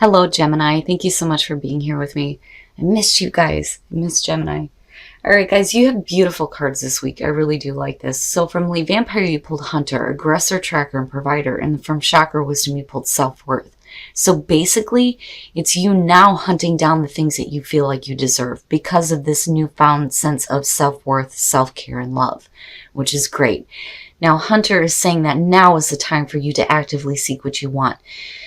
Hello, Gemini. Thank you so much for being here with me. I missed you guys. I missed Gemini. All right, guys, you have beautiful cards this week. I really do like this. So from Lee Vampire, you pulled Hunter, Aggressor, Tracker, and Provider. And from Chakra Wisdom, you pulled Self-Worth. So basically, it's you now hunting down the things that you feel like you deserve because of this newfound sense of self-worth, self-care, and love, which is great. Now, Hunter is saying that now is the time for you to actively seek what you want,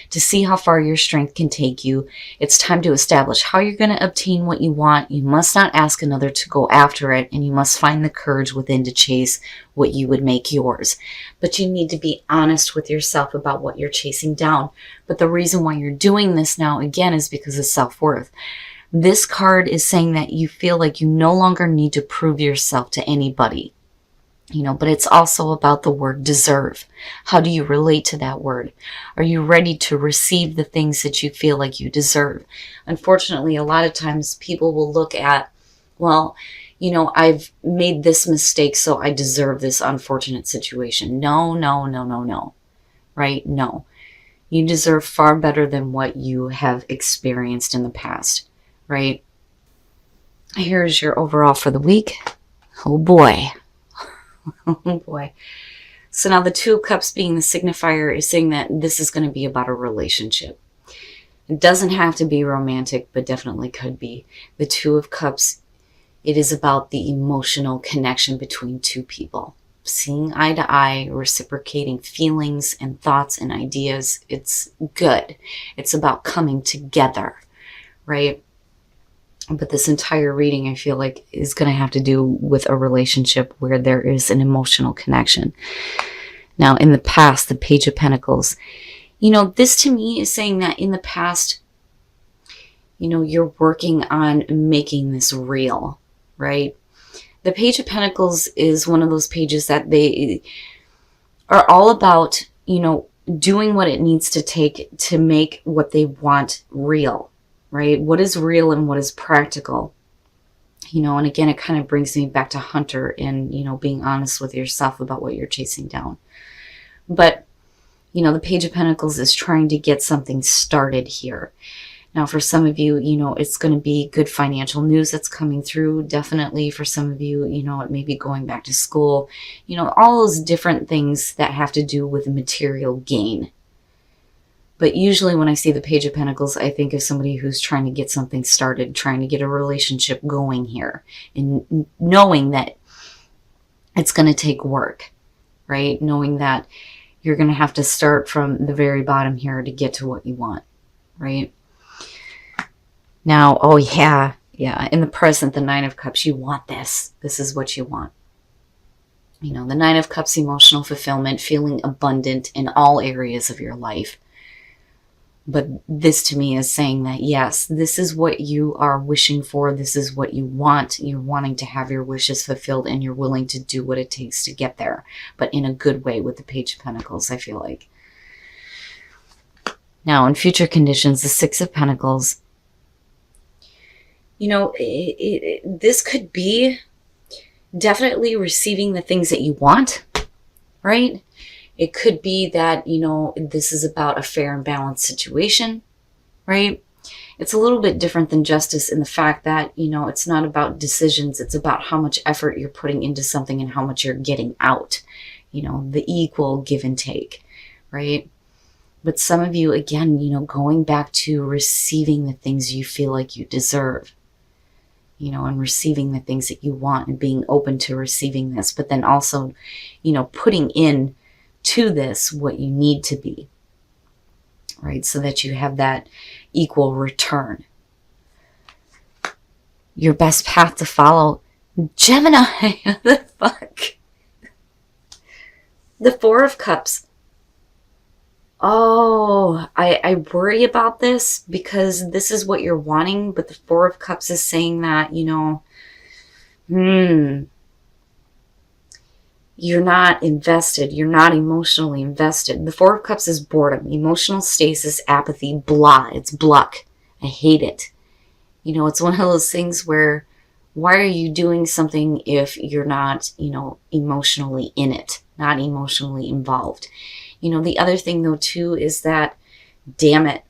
to see how far your strength can take you. It's time to establish how you're going to obtain what you want. You must not ask another to go after it, and you must find the courage within to chase what you would make yours. But you need to be honest with yourself about what you're chasing down. But the reason why you're doing this now, again, is because of self-worth. This card is saying that you feel like you no longer need to prove yourself to anybody. But it's also about the word deserve. How do you relate to that word? Are you ready to receive the things that you feel like you deserve? Unfortunately, a lot of times people will look at, I've made this mistake, so I deserve this unfortunate situation. No. Right? No. You deserve far better than what you have experienced in the past, right? Here's your overall for the week. Oh boy. Oh boy. So now the Two of Cups being the signifier is saying that this is going to be about a relationship. It doesn't have to be romantic, but definitely could be. The Two of Cups, it is about the emotional connection between two people. Seeing eye to eye, reciprocating feelings and thoughts and ideas. It's good. It's about coming together, right? But this entire reading, I feel like, is going to have to do with a relationship where there is an emotional connection. Now, in the past, the Page of Pentacles, this to me is saying that in the past, you're working on making this real, right? The Page of Pentacles is one of those pages that they are all about, doing what it needs to take to make what they want real. Right? What is real and what is practical? And again, it kind of brings me back to Hunter and, being honest with yourself about what you're chasing down. But, the Page of Pentacles is trying to get something started here. Now, for some of you, it's going to be good financial news that's coming through. Definitely for some of you, it may be going back to school. All those different things that have to do with material gain. But usually when I see the Page of Pentacles, I think of somebody who's trying to get something started, trying to get a relationship going here, and knowing that it's going to take work, right? Knowing that you're going to have to start from the very bottom here to get to what you want, right? Now, oh yeah, in the present, the Nine of Cups, you want this. This is what you want. The Nine of Cups, emotional fulfillment, feeling abundant in all areas of your life. But this to me is saying that, yes, this is what you are wishing for. This is what you want. You're wanting to have your wishes fulfilled, and you're willing to do what it takes to get there. But in a good way with the Page of Pentacles, I feel like. Now, in future conditions, the Six of Pentacles, this could be definitely receiving the things that you want, right? It could be that, this is about a fair and balanced situation, right? It's a little bit different than justice in the fact that, it's not about decisions. It's about how much effort you're putting into something and how much you're getting out, the equal give and take, right? But some of you, again, going back to receiving the things you feel like you deserve, and receiving the things that you want and being open to receiving this, but then also, putting in to this what you need to be, right? So that you have that equal return. Your best path to follow, Gemini. The fuck? The Four of Cups. Oh, I worry about this because this is what you're wanting, but the Four of Cups is saying that, you're not invested. You're not emotionally invested. The Four of Cups is boredom, emotional stasis, apathy, blah. It's bluck. I hate it. It's one of those things where, why are you doing something if you're not, emotionally in it, not emotionally involved? The other thing though too is that, damn it,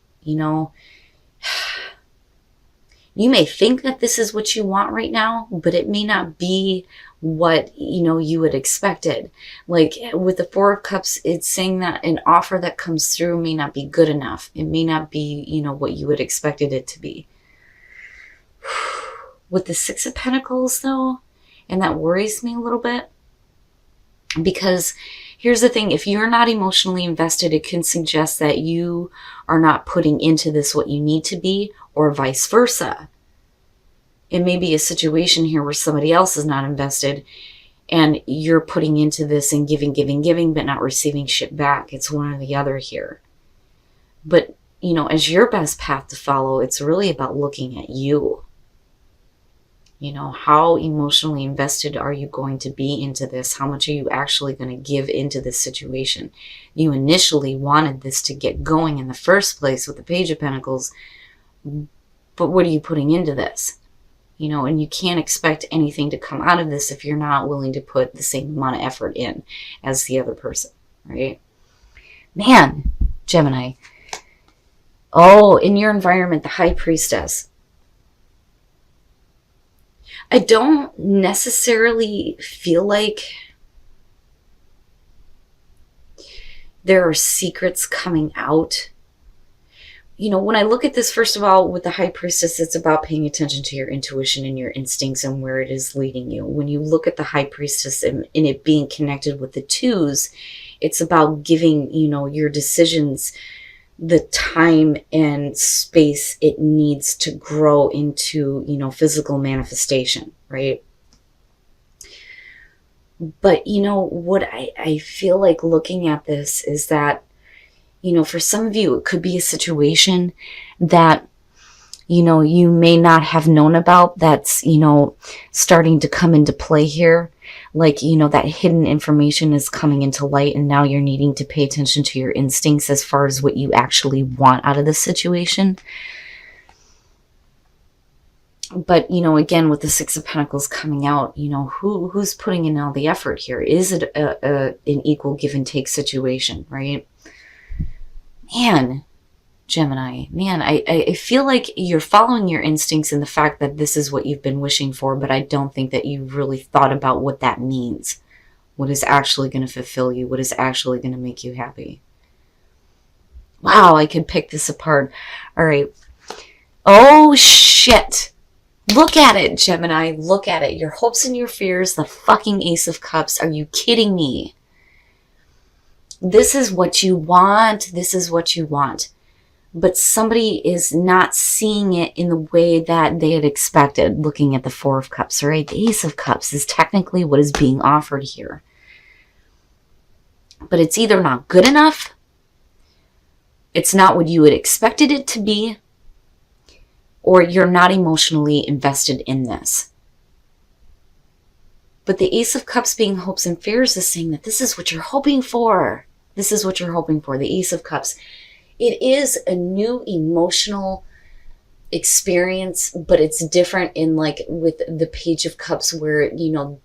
You may think that this is what you want right now, but it may not be what, you had expected. Like with the Four of Cups, it's saying that an offer that comes through may not be good enough. It may not be, what you had expected it to be. With the Six of Pentacles, though, and that worries me a little bit, because here's the thing, if you're not emotionally invested, it can suggest that you are not putting into this what you need to be, or vice versa. It may be a situation here where somebody else is not invested and you're putting into this and giving, but not receiving shit back. It's one or the other here. But, as your best path to follow, it's really about looking at you. How emotionally invested are you going to be into this? How much are you actually going to give into this situation? You initially wanted this to get going in the first place with the Page of Pentacles, but what are you putting into this? And you can't expect anything to come out of this if you're not willing to put the same amount of effort in as the other person, right? Man, Gemini. Oh, in your environment, the High Priestess. I don't necessarily feel like there are secrets coming out. When I look at this, first of all, with the High Priestess, it's about paying attention to your intuition and your instincts and where it is leading you. When you look at the High Priestess and it being connected with the twos, it's about giving, your decisions the time and space it needs to grow into, physical manifestation, right? But, what I feel like looking at this is that, for some of you, it could be a situation that, you may not have known about that's, starting to come into play here. Like, that hidden information is coming into light and now you're needing to pay attention to your instincts as far as what you actually want out of the situation. But, again, with the Six of Pentacles coming out, who's putting in all the effort here? Is it an equal give and take situation, right? Man, Gemini, I feel like you're following your instincts in the fact that this is what you've been wishing for, but I don't think that you've really thought about what that means. What is actually going to fulfill you? What is actually going to make you happy? Wow, I could pick this apart. All right. Oh, shit. Look at it, Gemini. Look at it. Your hopes and your fears, the fucking Ace of Cups. Are you kidding me? This is what you want. This is what you want. But somebody is not seeing it in the way that they had expected, looking at the Four of Cups, right? The Ace of Cups is technically what is being offered here. But it's either not good enough, it's not what you had expected it to be, or you're not emotionally invested in this. But the Ace of Cups being hopes and fears is saying that this is what you're hoping for. This is what you're hoping for, the Ace of Cups. It is a new emotional experience, but it's different in like with the Page of Cups where,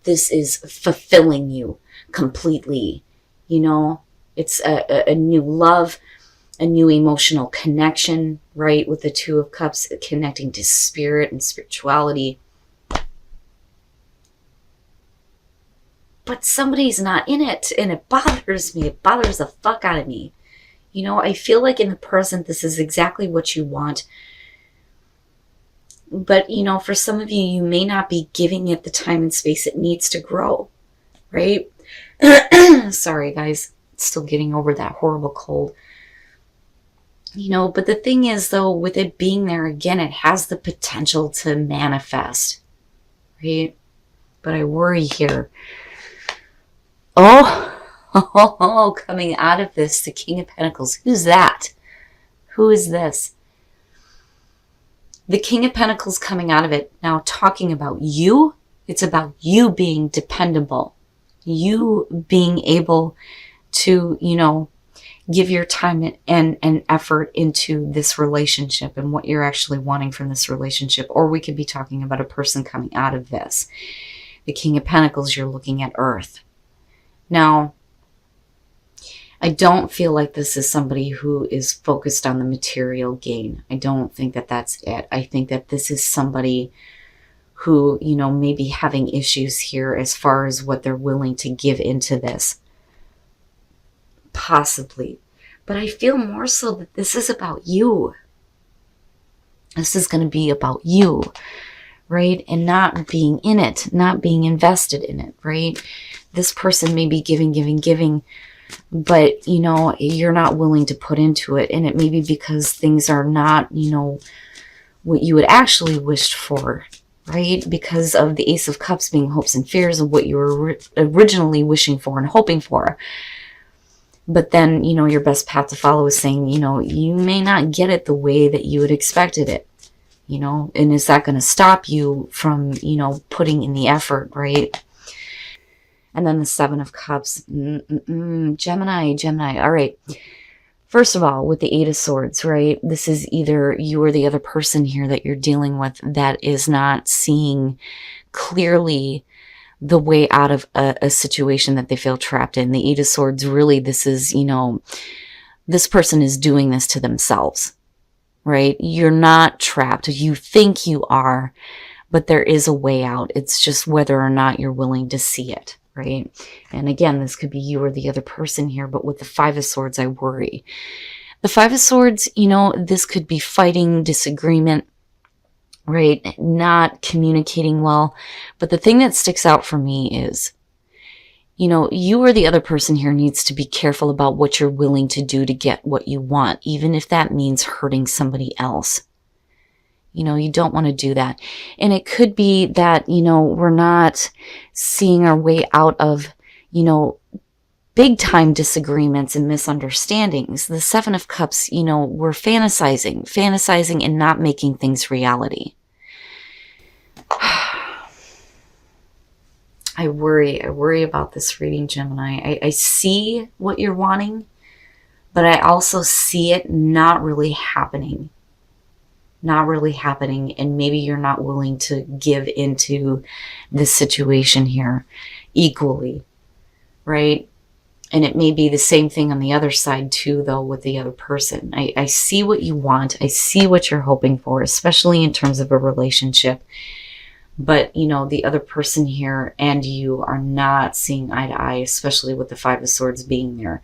this is fulfilling you completely. It's a new love, a new emotional connection, right? With the Two of Cups connecting to spirit and spirituality. But somebody's not in it, and it bothers me. It bothers the fuck out of me. I feel like in the present, this is exactly what you want. But, for some of you, you may not be giving it the time and space it needs to grow, right? Sorry, guys. Still getting over that horrible cold. But the thing is, though, with it being there, again, it has the potential to manifest, right? But I worry here. Oh, coming out of this, the King of Pentacles. Who's that? Who is this? The King of Pentacles coming out of it. Now, talking about you, it's about you being dependable. You being able to, give your time and effort into this relationship and what you're actually wanting from this relationship. Or we could be talking about a person coming out of this. The King of Pentacles, you're looking at Earth. Now, I don't feel like this is somebody who is focused on the material gain. I don't think that that's it. I think that this is somebody who, you know, may be having issues here as far as what they're willing to give into this. Possibly. But I feel more so that this is about you. This is going to be about you, right? And not being in it, not being invested in it, right? This person may be giving, but, you know, you're not willing to put into it. And it may be because things are not, you know, what you had actually wished for, right? Because of the Ace of Cups being hopes and fears of what you were originally wishing for and hoping for. But then, you know, your best path to follow is saying, you know, you may not get it the way that you had expected it, you know, and is that going to stop you from, you know, putting in the effort, right? And then the Seven of Cups, Gemini. All right. First of all, with the Eight of Swords, right? This is either you or the other person here that you're dealing with that is not seeing clearly the way out of a situation that they feel trapped in. The Eight of Swords, really, this is, you know, this person is doing this to themselves, right? You're not trapped. You think you are, but there is a way out. It's just whether or not you're willing to see it, right? And again, this could be you or the other person here, but with the Five of Swords, I worry. The Five of Swords, you know, this could be fighting, disagreement, right? Not communicating well. But the thing that sticks out for me is, you know, you or the other person here needs to be careful about what you're willing to do to get what you want, even if that means hurting somebody else. You know, you don't want to do that. And it could be that, you know, we're not seeing our way out of, you know, big time disagreements and misunderstandings. The Seven of Cups, you know, we're fantasizing and not making things reality. I worry about this reading, Gemini. I see what you're wanting, but I also see it not really happening. And maybe you're not willing to give into this situation here equally, right? And it may be the same thing on the other side too, though, with the other person. I see what you want. I see what you're hoping for, especially in terms of a relationship. But, you know, the other person here and you are not seeing eye to eye, especially with the Five of Swords being there.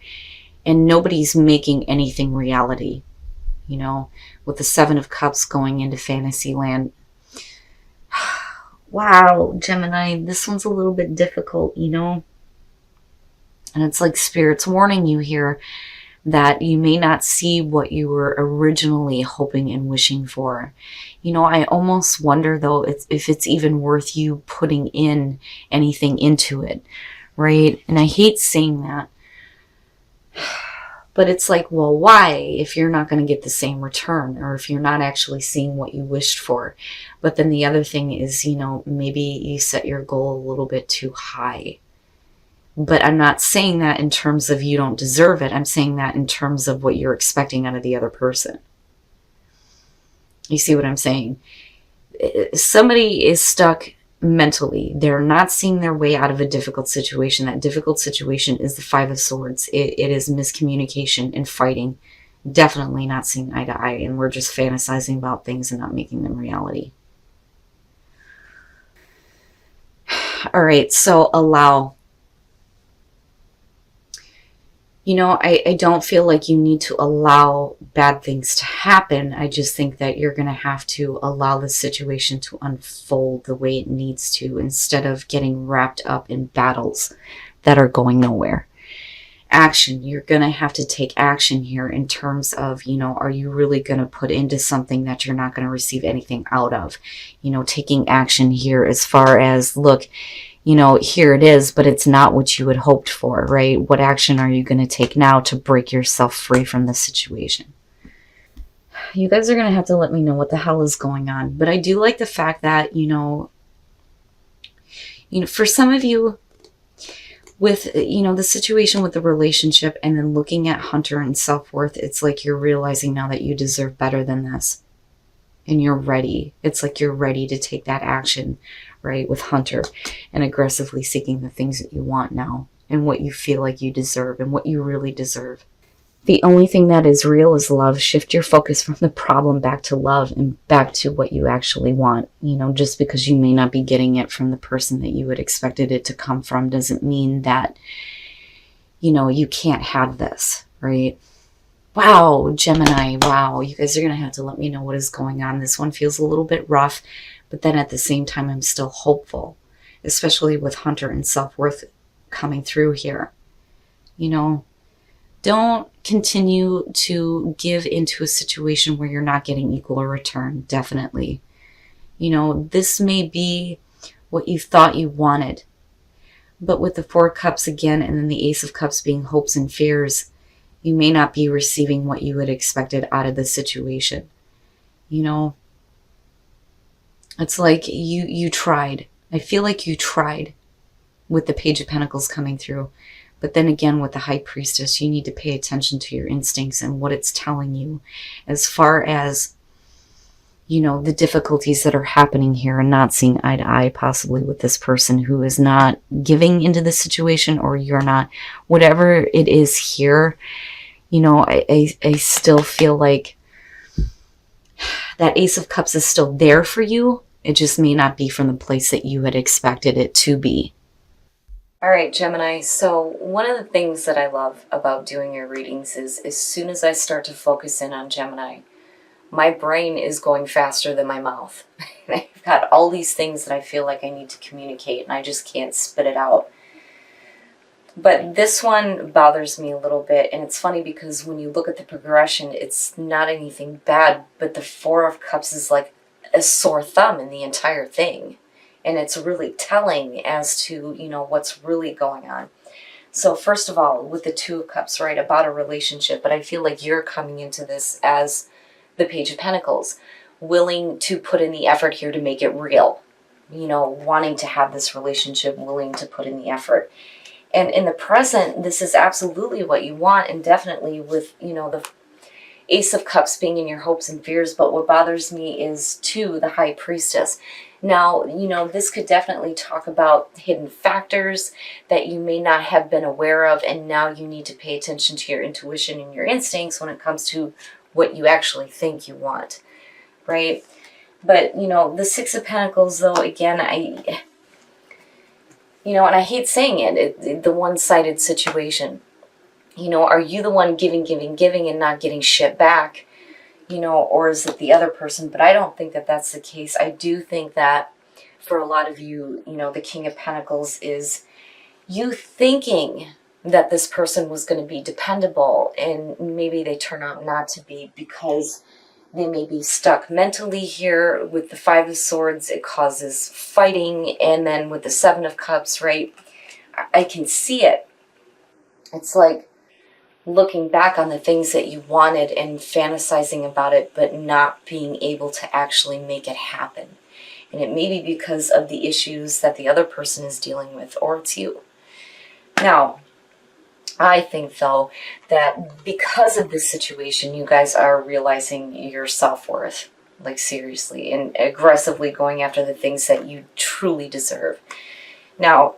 And nobody's making anything reality, you know, with the Seven of Cups going into fantasy land. Wow, Gemini, this one's a little bit difficult, you know. And it's like Spirit's warning you here that you may not see what you were originally hoping and wishing for. You know, I almost wonder, though, if it's even worth you putting in anything into it, right? And I hate saying that. But it's like, well, why if you're not going to get the same return, or if you're not actually seeing what you wished for? But then the other thing is, you know, maybe you set your goal a little bit too high. But I'm not saying that in terms of you don't deserve it. I'm saying that in terms of what you're expecting out of the other person. You see what I'm saying? Somebody is stuck mentally. They're not seeing their way out of a difficult situation. That difficult situation is the Five of Swords. It is miscommunication and fighting. Definitely not seeing eye to eye. And we're just fantasizing about things and not making them reality. All right, so allow. You know, I don't feel like you need to allow bad things to happen. I just think that you're going to have to allow the situation to unfold the way it needs to, instead of getting wrapped up in battles that are going nowhere. Action. You're going to have to take action here in terms of, you know, are you really going to put into something that you're not going to receive anything out of? You know, taking action here as far as, look, you know, here it is, but it's not what you had hoped for, right? What action are you going to take now to break yourself free from this situation? You guys are going to have to let me know what the hell is going on. But I do like the fact that, you know, for some of you, with, you know, the situation with the relationship and then looking at Hunter and self-worth, it's like you're realizing now that you deserve better than this. And you're ready. It's like you're ready to take that action, right, with Hunter, and aggressively seeking the things that you want now. and what you feel like you deserve and what you really deserve. The only thing that is real is love. Shift your focus from the problem back to love and back to what you actually want. Just because you may not be getting it from the person that you had expected it to come from doesn't mean that, you can't have this, right? Wow, Gemini, wow. You guys are going to have to let me know what is going on. This one feels a little bit rough, but then at the same time, I'm still hopeful, especially with Hunter and self-worth coming through here. Don't continue to give into a situation where you're not getting equal return, definitely. This may be what you thought you wanted, but with the Four of Cups again and then the Ace of Cups being hopes and fears, you may not be receiving what you had expected out of the situation. It's like you tried. I feel like you tried with the Page of Pentacles coming through. But then again, with the High Priestess, you need to pay attention to your instincts and what it's telling you as far as, the difficulties that are happening here and not seeing eye to eye possibly with this person who is not giving into the situation, or you're not, whatever it is here. I still feel like that Ace of Cups is still there for you. It just may not be from the place that you had expected it to be. All right, Gemini, so one of the things that I love about doing your readings is as soon as I start to focus in on Gemini, my brain is going faster than my mouth. I've got all these things that I feel like I need to communicate, and I just can't spit it out. But this one bothers me a little bit, and it's funny because when you look at the progression, it's not anything bad, but the Four of Cups is like a sore thumb in the entire thing. And it's really telling as to, what's really going on. So first of all, with the Two of Cups, right, about a relationship, but I feel like you're coming into this as the Page of Pentacles, willing to put in the effort here to make it real, wanting to have this relationship, willing to put in the effort. And in the present, this is absolutely what you want, and definitely with, the Ace of Cups being in your hopes and fears. But what bothers me is, too, the High Priestess. Now, this could definitely talk about hidden factors that you may not have been aware of, and now you need to pay attention to your intuition and your instincts when it comes to what you actually think you want, right? But, the Six of Pentacles, though, again, and I hate saying it, the one-sided situation. Are you the one giving and not getting shit back? Or is it the other person? But I don't think that that's the case. I do think that for a lot of you, the King of Pentacles is you thinking that this person was going to be dependable, and maybe they turn out not to be because they may be stuck mentally here. With the Five of Swords, it causes fighting, and then with the Seven of Cups, right, I can see it. It's like looking back on the things that you wanted and fantasizing about it, but not being able to actually make it happen. And it may be because of the issues that the other person is dealing with, or it's you. Now, I think, though, that because of this situation, you guys are realizing your self-worth, like seriously, and aggressively going after the things that you truly deserve. Now,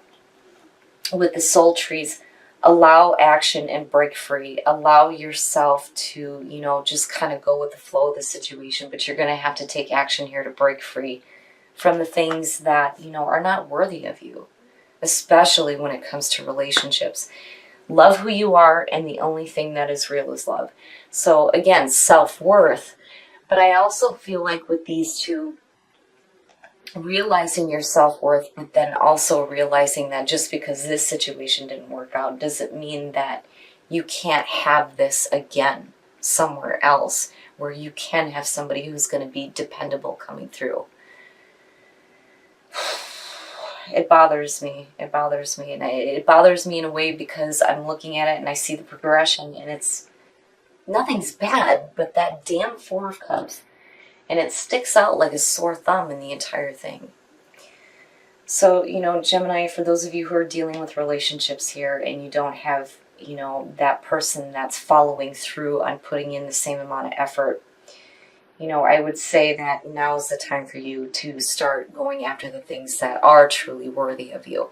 with the soul trees, allow action and break free. Allow yourself to, just kind of go with the flow of the situation, but you're going to have to take action here to break free from the things that, are not worthy of you, especially when it comes to relationships. Love who you are, and the only thing that is real is love. So again, self-worth. But I also feel like with these two, realizing your self-worth, but then also realizing that just because this situation didn't work out doesn't mean that you can't have this again somewhere else where you can have somebody who's going to be dependable coming through. It bothers me. It bothers me. And it bothers me in a way because I'm looking at it and I see the progression, and it's nothing's bad, but that damn Four of Cups. And it sticks out like a sore thumb in the entire thing. So, Gemini, for those of you who are dealing with relationships here and you don't have, that person that's following through on putting in the same amount of effort, I would say that now is the time for you to start going after the things that are truly worthy of you.